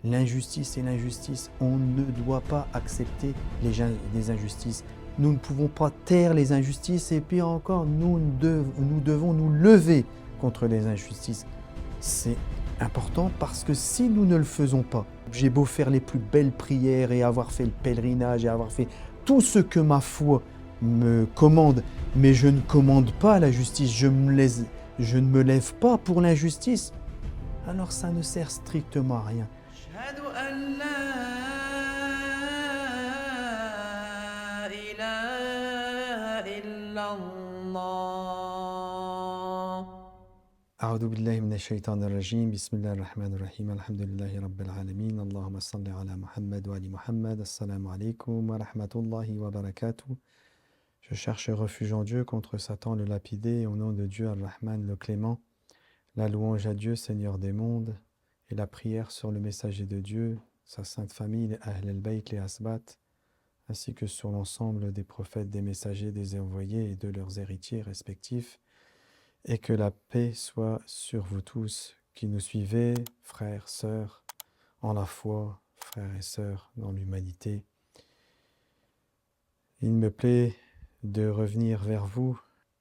L'injustice est l'injustice. On ne doit pas accepter les injustices. Nous ne pouvons pas taire les injustices et puis encore, nous devons nous lever contre les injustices. C'est important parce que si nous ne le faisons pas, j'ai beau faire les plus belles prières et avoir fait le pèlerinage et avoir fait tout ce que ma foi me commande, mais je ne commande pas la justice, je ne me lève pas pour l'injustice, alors ça ne sert strictement à rien. أشهد أن لا إله إلا الله. أعوذ بالله من الشيطان الرجيم بسم الله الرحمن الرحيم الحمد لله رب العالمين اللهم صل على محمد وعلى محمد السلام عليكم ورحمة الله وبركاته. Je cherche refuge en Dieu contre Satan le lapidé, au nom de Dieu Ar-Rahman le clément. La louange à Dieu, Seigneur des mondes, et la prière sur le messager de Dieu, sa sainte famille, les Ahl al-Bayt, les Asbat, ainsi que sur l'ensemble des prophètes, des messagers, des envoyés et de leurs héritiers respectifs, et que la paix soit sur vous tous qui nous suivez, frères, sœurs, en la foi, frères et sœurs, dans l'humanité. Il me plaît de revenir vers vous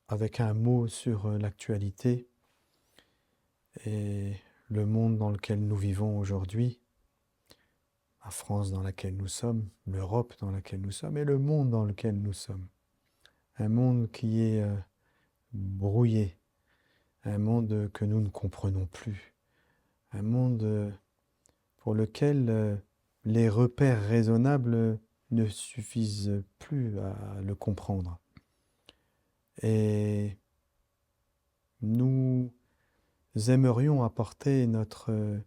avec un mot sur l'actualité et le monde dans lequel nous vivons aujourd'hui, la France dans laquelle nous sommes, l'Europe dans laquelle nous sommes et le monde dans lequel nous sommes. Un monde qui est brouillé, un monde que nous ne comprenons plus, un monde pour lequel les repères raisonnables ne suffisent plus à le comprendre. Et nous aimerions apporter notre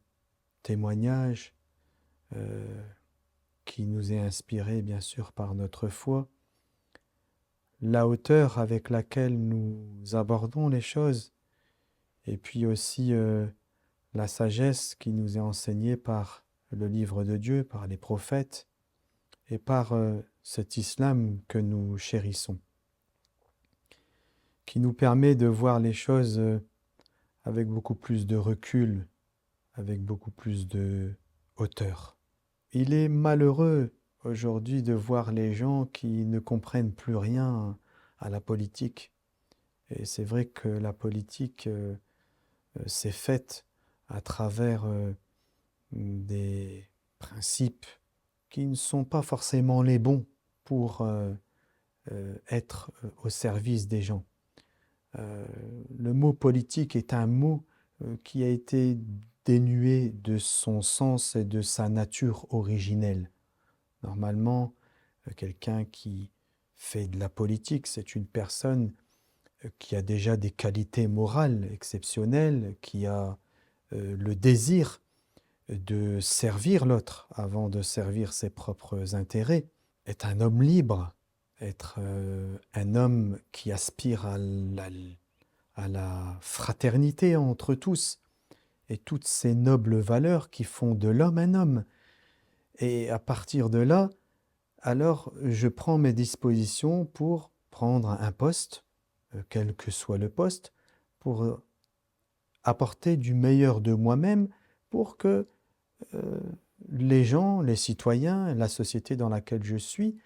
témoignage qui nous est inspiré bien sûr par notre foi, la hauteur avec laquelle nous abordons les choses, et puis aussi la sagesse qui nous est enseignée par le livre de Dieu, par les prophètes, et par cet islam que nous chérissons, qui nous permet de voir les choses avec beaucoup plus de recul, avec beaucoup plus de hauteur. Il est malheureux aujourd'hui de voir les gens qui ne comprennent plus rien à la politique. Et c'est vrai que la politique s'est faite à travers des principes qui ne sont pas forcément les bons pour être au service des gens. Le mot politique est un mot qui a été dénué de son sens et de sa nature originelle. Normalement, quelqu'un qui fait de la politique, c'est une personne qui a déjà des qualités morales exceptionnelles, qui a le désir de servir l'autre avant de servir ses propres intérêts, est un homme libre, être un homme qui aspire à la fraternité entre tous et toutes ces nobles valeurs qui font de l'homme un homme. Et à partir de là, alors je prends mes dispositions pour prendre un poste, quel que soit le poste, pour apporter du meilleur de moi-même pour que les gens, les citoyens, la société dans laquelle je suis,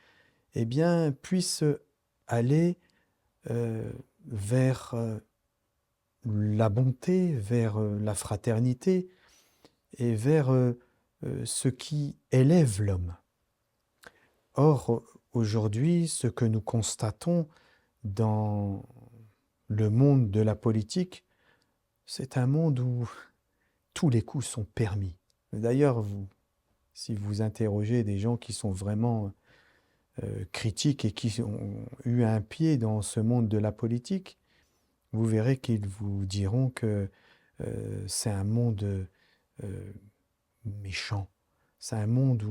eh bien, puissent aller vers la bonté, vers la fraternité et vers ce qui élève l'homme. Or, aujourd'hui, ce que nous constatons dans le monde de la politique, c'est un monde où tous les coups sont permis. D'ailleurs, si vous interrogez des gens qui sont vraiment critiques et qui ont eu un pied dans ce monde de la politique, vous verrez qu'ils vous diront que c'est un monde méchant, c'est un monde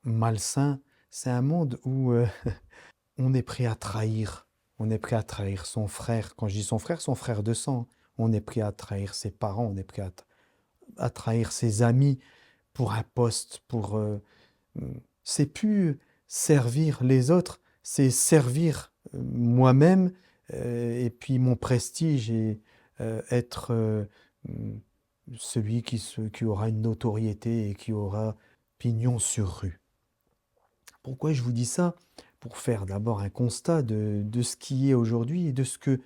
malsain, c'est un monde où on est prêt à trahir. On est prêt à trahir son frère. Quand je dis son frère de sang. On est prêt à trahir ses parents, on est prêt à trahir ses amis pour un poste, pour... c'est plus servir les autres, c'est servir moi-même et puis mon prestige et être celui qui aura une notoriété et qui aura pignon sur rue. Pourquoi je vous dis ça? Pour faire d'abord un constat de ce qui est aujourd'hui et de ce que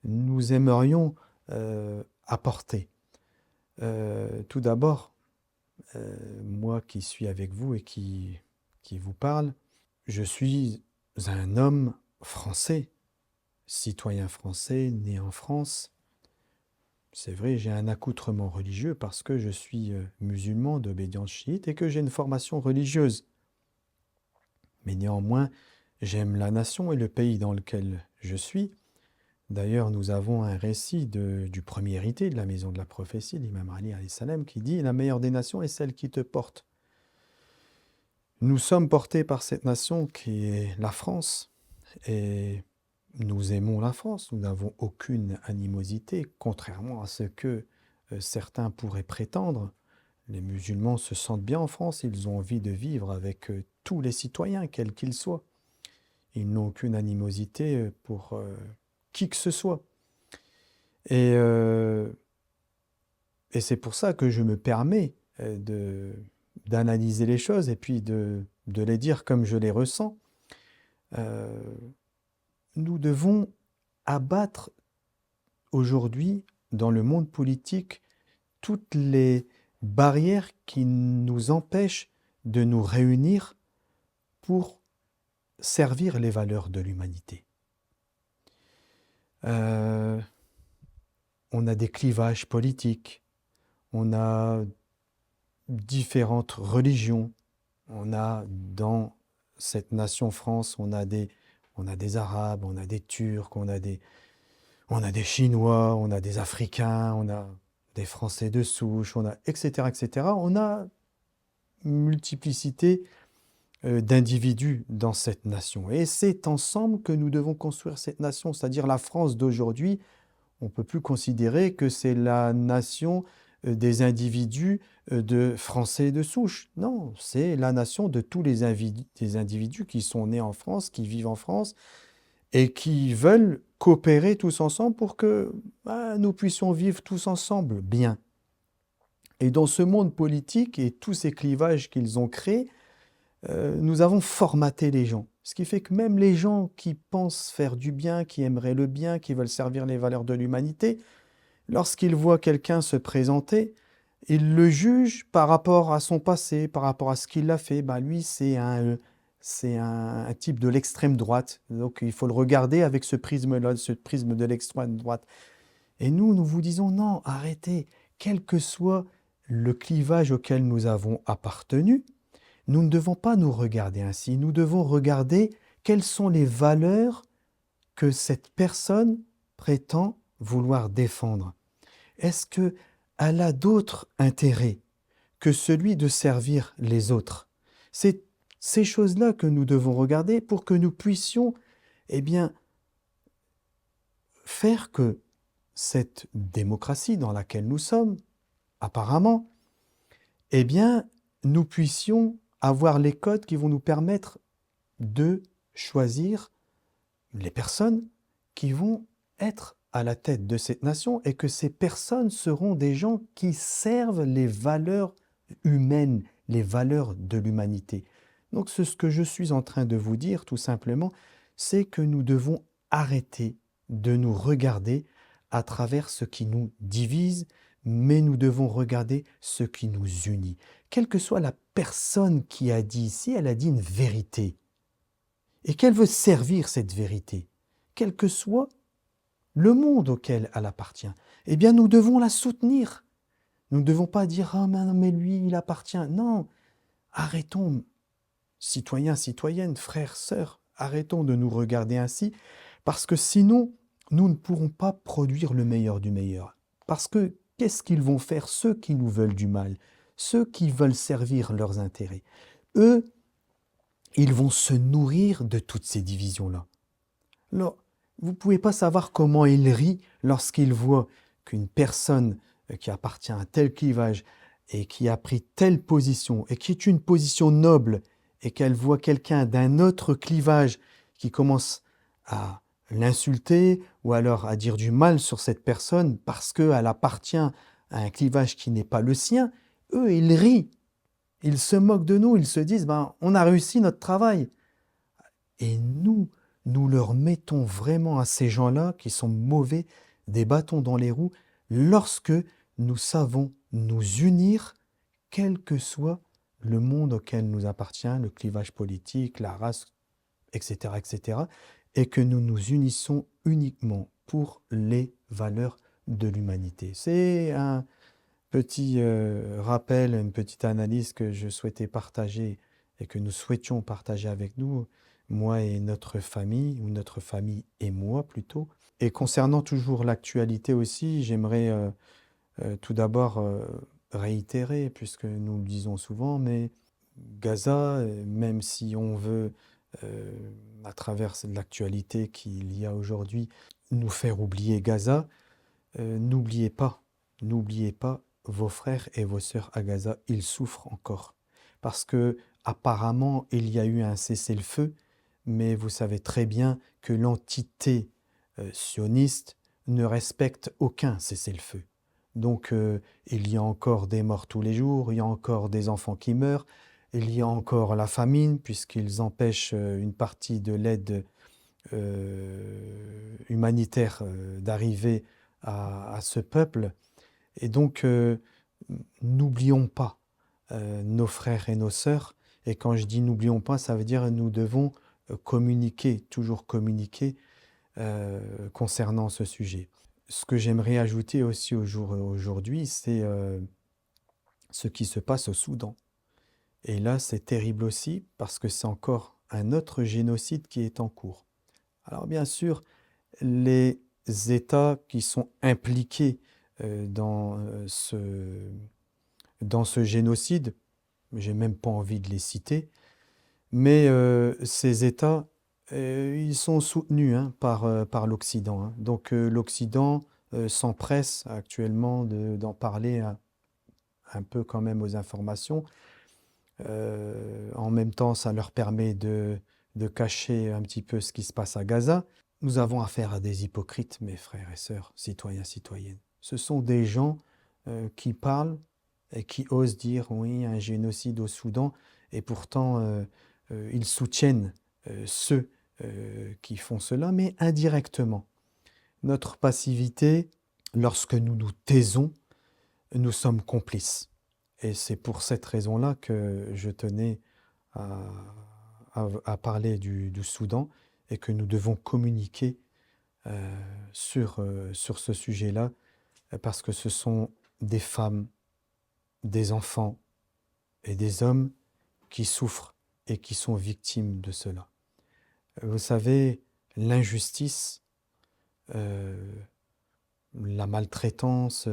nous aimerions apporter. Tout d'abord, moi qui suis avec vous et qui vous parle, je suis un homme français, citoyen français, né en France. C'est vrai, j'ai un accoutrement religieux parce que je suis musulman d'obédience chiite et que j'ai une formation religieuse. Mais néanmoins, j'aime la nation et le pays dans lequel je suis. D'ailleurs, nous avons un récit du premier héritier de la maison de la prophétie, l'imam Ali alayhi salam, qui dit « La meilleure des nations est celle qui te porte ». Nous sommes portés par cette nation qui est la France et nous aimons la France. Nous n'avons aucune animosité, contrairement à ce que certains pourraient prétendre. Les musulmans se sentent bien en France, ils ont envie de vivre avec tous les citoyens, quels qu'ils soient. Ils n'ont aucune animosité pour qui que ce soit. Et c'est pour ça que je me permets d'analyser les choses et puis de les dire comme je les ressens. Nous devons abattre aujourd'hui, dans le monde politique, toutes les barrières qui nous empêchent de nous réunir pour servir les valeurs de l'humanité. On a des clivages politiques, on a différentes religions, on a dans cette nation France, on a des Arabes, on a des Turcs, on a des Chinois, on a des Africains, on a des Français de souche, on a etc., etc. On a multiplicité d'individus dans cette nation. Et c'est ensemble que nous devons construire cette nation, c'est-à-dire la France d'aujourd'hui. On ne peut plus considérer que c'est la nation des individus de Français de souche. Non, c'est la nation de tous les individus qui sont nés en France, qui vivent en France et qui veulent coopérer tous ensemble pour que nous puissions vivre tous ensemble bien. Et dans ce monde politique et tous ces clivages qu'ils ont créés, nous avons formaté les gens. Ce qui fait que même les gens qui pensent faire du bien, qui aimeraient le bien, qui veulent servir les valeurs de l'humanité, lorsqu'ils voient quelqu'un se présenter, ils le jugent par rapport à son passé, par rapport à ce qu'il a fait. Lui, c'est un type de l'extrême droite. Donc il faut le regarder avec ce prisme-là, ce prisme de l'extrême droite. Et nous vous disons non, arrêtez. Quel que soit le clivage auquel nous avons appartenu, nous ne devons pas nous regarder ainsi. Nous devons regarder quelles sont les valeurs que cette personne prétend vouloir défendre. Est-ce qu'elle a d'autres intérêts que celui de servir les autres? C'est ces choses-là que nous devons regarder pour que nous puissions faire que cette démocratie dans laquelle nous sommes, apparemment, nous puissions avoir les codes qui vont nous permettre de choisir les personnes qui vont être à la tête de cette nation et que ces personnes seront des gens qui servent les valeurs humaines, les valeurs de l'humanité. Donc ce que je suis en train de vous dire tout simplement, c'est que nous devons arrêter de nous regarder à travers ce qui nous divise, mais nous devons regarder ce qui nous unit. Quelle que soit la personne qui a dit ici, elle a dit une vérité. Et qu'elle veut servir cette vérité, quel que soit le monde auquel elle appartient, nous devons la soutenir. Nous ne devons pas dire « Ah, mais lui, il appartient ». Non, arrêtons, citoyens, citoyennes, frères, sœurs, arrêtons de nous regarder ainsi, parce que sinon, nous ne pourrons pas produire le meilleur du meilleur. Parce que qu'est-ce qu'ils vont faire, ceux qui nous veulent du mal, ceux qui veulent servir leurs intérêts? Eux, ils vont se nourrir de toutes ces divisions-là. Alors, vous ne pouvez pas savoir comment ils rient lorsqu'ils voient qu'une personne qui appartient à tel clivage et qui a pris telle position et qui est une position noble et qu'elle voit quelqu'un d'un autre clivage qui commence à l'insulter ou alors à dire du mal sur cette personne parce qu'elle appartient à un clivage qui n'est pas le sien, eux, ils rient, ils se moquent de nous, ils se disent, ben, on a réussi notre travail. Et nous leur mettons vraiment à ces gens-là qui sont mauvais des bâtons dans les roues lorsque nous savons nous unir, quel que soit le monde auquel nous appartient, le clivage politique, la race, etc., etc., et que nous nous unissons uniquement pour les valeurs de l'humanité. C'est un petit rappel, une petite analyse que je souhaitais partager et que nous souhaitions partager avec nous, moi et notre famille, ou notre famille et moi plutôt. Et concernant toujours l'actualité aussi, j'aimerais tout d'abord réitérer, puisque nous le disons souvent, mais Gaza, même si on veut, à travers l'actualité qu'il y a aujourd'hui, nous faire oublier Gaza, n'oubliez pas vos frères et vos sœurs à Gaza, ils souffrent encore. Parce que apparemment, il y a eu un cessez-le-feu, mais vous savez très bien que l'entité sioniste ne respecte aucun cessez-le-feu. Donc, il y a encore des morts tous les jours, il y a encore des enfants qui meurent, il y a encore la famine, puisqu'ils empêchent une partie de l'aide humanitaire d'arriver à ce peuple. Et donc, n'oublions pas nos frères et nos sœurs. Et quand je dis n'oublions pas, ça veut dire nous devons communiquer, toujours communiquer concernant ce sujet. Ce que j'aimerais ajouter aussi aujourd'hui, c'est ce qui se passe au Soudan. Et là, c'est terrible aussi parce que c'est encore un autre génocide qui est en cours. Alors bien sûr, les États qui sont impliqués dans ce génocide, j'ai même pas envie de les citer, mais ces États, ils sont soutenus par l'Occident. Donc l'Occident s'empresse actuellement d'en parler un peu quand même aux informations. En même temps, ça leur permet de cacher un petit peu ce qui se passe à Gaza. Nous avons affaire à des hypocrites, mes frères et sœurs, citoyens, citoyennes. Ce sont des gens qui parlent et qui osent dire oui, un génocide au Soudan, et pourtant ils soutiennent ceux qui font cela, mais indirectement. Notre passivité, lorsque nous nous taisons, nous sommes complices. Et c'est pour cette raison-là que je tenais à parler du Soudan et que nous devons communiquer sur ce sujet-là, parce que ce sont des femmes, des enfants et des hommes qui souffrent et qui sont victimes de cela. Vous savez, l'injustice, la maltraitance,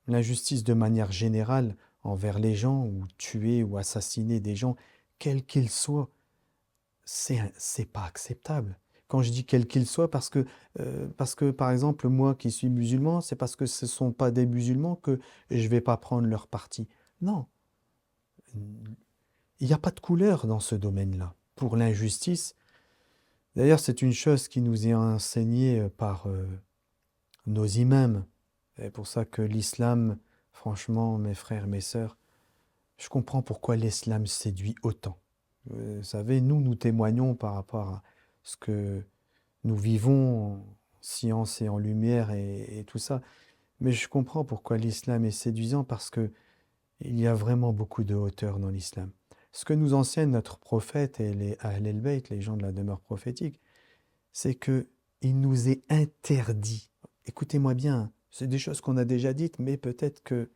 l'injustice de manière générale envers les gens, ou tuer ou assassiner des gens, quels qu'ils soient, c'est pas acceptable. Quand je dis quel qu'il soit, parce que, par exemple, moi qui suis musulman, c'est parce que ce ne sont pas des musulmans que je ne vais pas prendre leur parti. Non, il n'y a pas de couleur dans ce domaine-là. Pour l'injustice, d'ailleurs, c'est une chose qui nous est enseignée par nos imams. C'est pour ça que l'islam, franchement, mes frères, mes sœurs, je comprends pourquoi l'islam séduit autant. Vous savez, nous témoignons par rapport à ce que nous vivons en science et en lumière et tout ça. Mais je comprends pourquoi l'islam est séduisant, parce que il y a vraiment beaucoup de hauteur dans l'islam. Ce que nous enseigne notre prophète et les Ahl el-Bayt, les gens de la demeure prophétique, c'est que il nous est interdit. Écoutez-moi bien, c'est des choses qu'on a déjà dites, mais peut-être que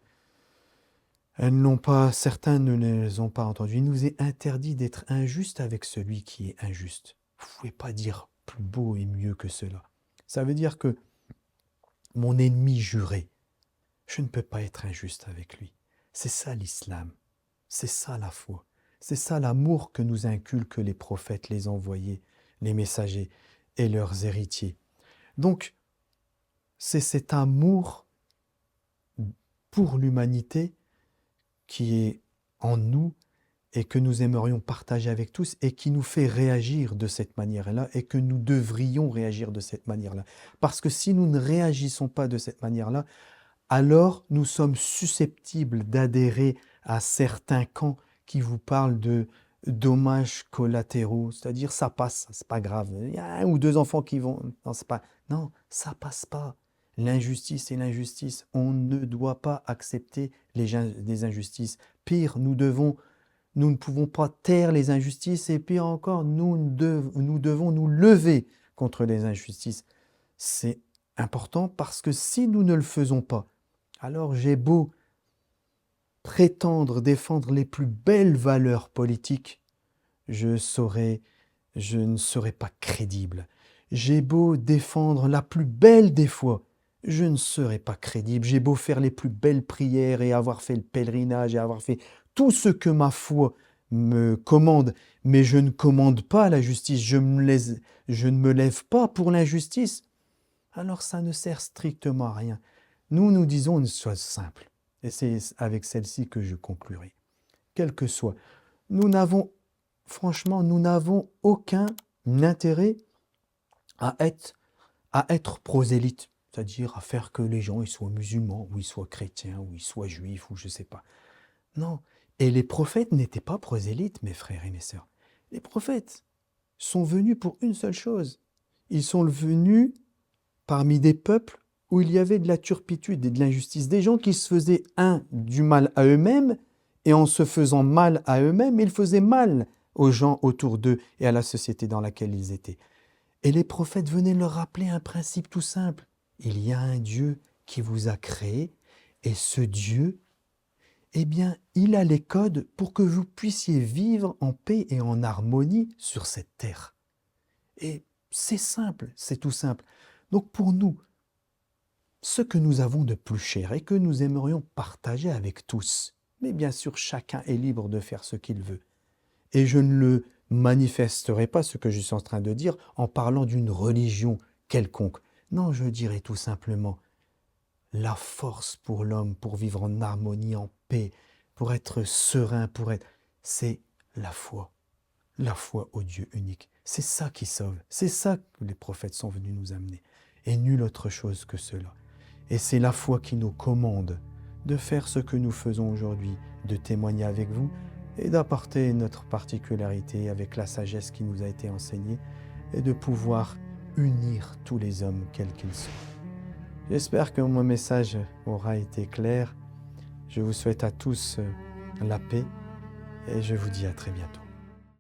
certains ne les ont pas entendues. Il nous est interdit d'être injuste avec celui qui est injuste. Vous ne pouvez pas dire plus beau et mieux que cela. Ça veut dire que mon ennemi juré, je ne peux pas être injuste avec lui. C'est ça l'islam. C'est ça la foi. C'est ça l'amour que nous inculquent les prophètes, les envoyés, les messagers et leurs héritiers. Donc, c'est cet amour pour l'humanité qui est en nous et que nous aimerions partager avec tous et qui nous fait réagir de cette manière-là et que nous devrions réagir de cette manière-là. Parce que si nous ne réagissons pas de cette manière-là, alors nous sommes susceptibles d'adhérer à certains camps qui vous parlent de dommages collatéraux, c'est-à-dire ça passe, c'est pas grave. Il y a un ou deux enfants qui vont, non, c'est pas, non, ça passe pas. L'injustice est l'injustice. On ne doit pas accepter les injustices. Pire, nous ne pouvons pas taire les injustices et pire encore, nous devons nous lever contre les injustices. C'est important parce que si nous ne le faisons pas, alors j'ai beau prétendre défendre les plus belles valeurs politiques, je ne serai pas crédible. J'ai beau défendre la plus belle des foi, je ne serai pas crédible. J'ai beau faire les plus belles prières et avoir fait le pèlerinage et avoir fait tout ce que ma foi me commande, mais je ne commande pas la justice, je ne me lève pas pour l'injustice, alors ça ne sert strictement à rien. Nous disons une chose simple, et c'est avec celle-ci que je conclurai. Quel que soit, franchement, nous n'avons aucun intérêt à être prosélytes, c'est-à-dire à faire que les gens ils soient musulmans, ou ils soient chrétiens, ou ils soient juifs, ou je ne sais pas. Non. Et les prophètes n'étaient pas prosélytes, mes frères et mes sœurs. Les prophètes sont venus pour une seule chose. Ils sont venus parmi des peuples où il y avait de la turpitude et de l'injustice, des gens qui se faisaient du mal à eux-mêmes, et en se faisant mal à eux-mêmes, ils faisaient mal aux gens autour d'eux et à la société dans laquelle ils étaient. Et les prophètes venaient leur rappeler un principe tout simple. Il y a un Dieu qui vous a créé, et ce Dieu, eh bien, il a les codes pour que vous puissiez vivre en paix et en harmonie sur cette terre. Et c'est simple, c'est tout simple. Donc pour nous, ce que nous avons de plus cher et que nous aimerions partager avec tous, mais bien sûr chacun est libre de faire ce qu'il veut. Et je ne le manifesterai pas, ce que je suis en train de dire, en parlant d'une religion quelconque. Non, je dirais tout simplement la force pour l'homme, pour vivre en harmonie, en paix, pour être serein, c'est la foi au Dieu unique. C'est ça qui sauve, c'est ça que les prophètes sont venus nous amener, et nulle autre chose que cela. Et c'est la foi qui nous commande de faire ce que nous faisons aujourd'hui, de témoigner avec vous et d'apporter notre particularité avec la sagesse qui nous a été enseignée et de pouvoir unir tous les hommes, quels qu'ils soient. J'espère que mon message aura été clair. Je vous souhaite à tous la paix et je vous dis à très bientôt.